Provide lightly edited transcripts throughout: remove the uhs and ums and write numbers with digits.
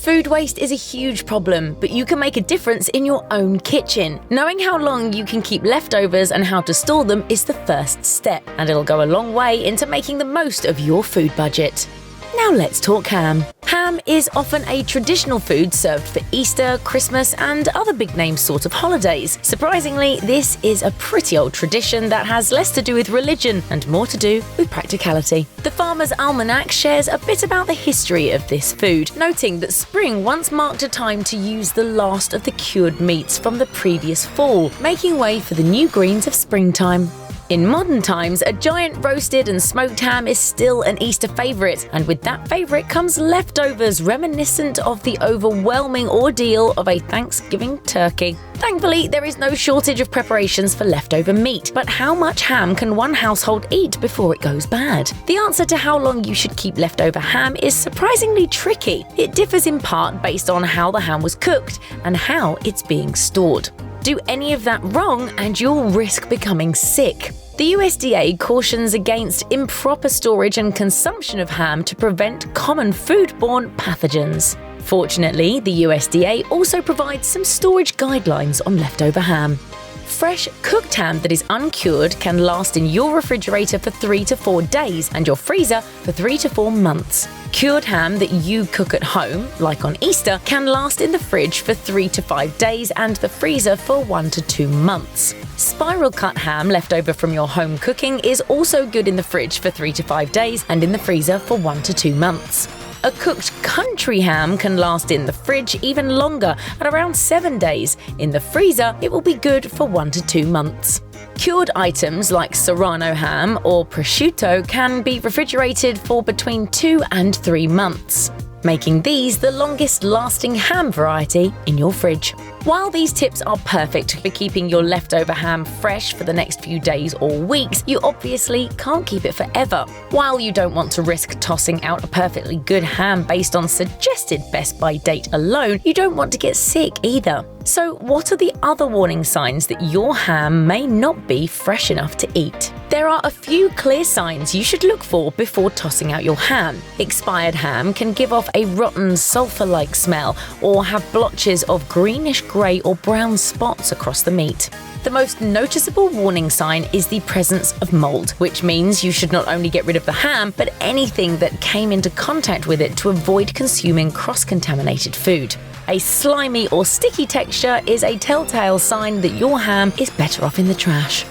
Food waste is a huge problem, but you can make a difference in your own kitchen. Knowing how long you can keep leftovers and how to store them is the first step, and it'll go a long way into making the most of your food budget. Now let's talk ham. Ham is often a traditional food served for Easter, Christmas, and other big-name sort of holidays. Surprisingly, this is a pretty old tradition that has less to do with religion and more to do with practicality. The Farmer's Almanac shares a bit about the history of this food, noting that spring once marked a time to use the last of the cured meats from the previous fall, making way for the new greens of springtime. In modern times, a giant roasted and smoked ham is still an Easter favorite, and with that favorite comes leftovers reminiscent of the overwhelming ordeal of a Thanksgiving turkey. Thankfully, there is no shortage of preparations for leftover meat, but how much ham can one household eat before it goes bad? The answer to how long you should keep leftover ham is surprisingly tricky. It differs in part based on how the ham was cooked and how it's being stored. Do any of that wrong and you'll risk becoming sick. The USDA cautions against improper storage and consumption of ham to prevent common foodborne pathogens. Fortunately, the USDA also provides some storage guidelines on leftover ham. Fresh, cooked ham that is uncured can last in your refrigerator for 3 to 4 days and your freezer for 3 to 4 months. Cured ham that you cook at home, like on Easter, can last in the fridge for 3 to 5 days and the freezer for 1 to 2 months. Spiral cut ham left over from your home cooking is also good in the fridge for 3 to 5 days and in the freezer for 1 to 2 months. A cooked country ham can last in the fridge even longer, at around 7 days. In the freezer, it will be good for 1 to 2 months. Cured items like serrano ham or prosciutto can be refrigerated for between 2 and 3 months, making these the longest-lasting ham variety in your fridge. While these tips are perfect for keeping your leftover ham fresh for the next few days or weeks, you obviously can't keep it forever. While you don't want to risk tossing out a perfectly good ham based on suggested best-by date alone, you don't want to get sick either. So what are the other warning signs that your ham may not be fresh enough to eat? There are a few clear signs you should look for before tossing out your ham. Expired ham can give off a rotten, sulfur-like smell or have blotches of greenish-grey or brown spots across the meat. The most noticeable warning sign is the presence of mold, which means you should not only get rid of the ham, but anything that came into contact with it to avoid consuming cross-contaminated food. A slimy or sticky texture is a telltale sign that your ham is better off in the trash.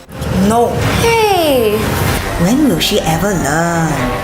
No. Hey! When will she ever learn?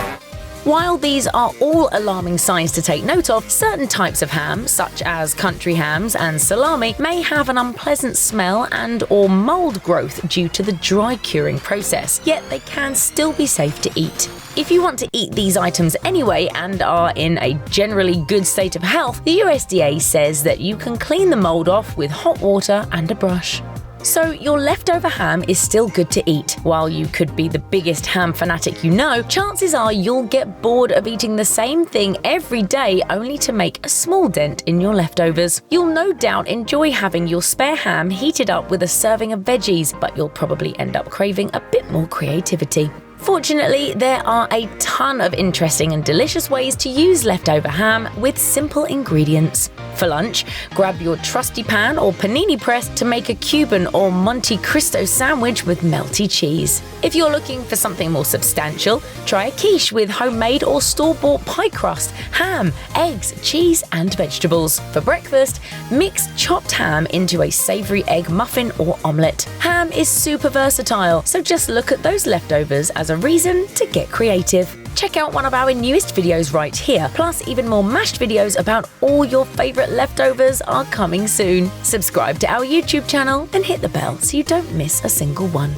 While these are all alarming signs to take note of, certain types of ham, such as country hams and salami, may have an unpleasant smell and/or mold growth due to the dry curing process, yet they can still be safe to eat. If you want to eat these items anyway and are in a generally good state of health, the USDA says that you can clean the mold off with hot water and a brush. So your leftover ham is still good to eat. While you could be the biggest ham fanatic you know, chances are you'll get bored of eating the same thing every day only to make a small dent in your leftovers. You'll no doubt enjoy having your spare ham heated up with a serving of veggies, but you'll probably end up craving a bit more creativity. Fortunately, there are a ton of interesting and delicious ways to use leftover ham with simple ingredients. For lunch, grab your trusty pan or panini press to make a Cuban or Monte Cristo sandwich with melty cheese. If you're looking for something more substantial, try a quiche with homemade or store-bought pie crust, ham, eggs, cheese, and vegetables. For breakfast, mix chopped ham into a savory egg muffin or omelette. Ham is super versatile, so just look at those leftovers as a reason to get creative. Check out one of our newest videos right here, plus even more mashed videos about all your favorite leftovers are coming soon. Subscribe to our YouTube channel and hit the bell so you don't miss a single one.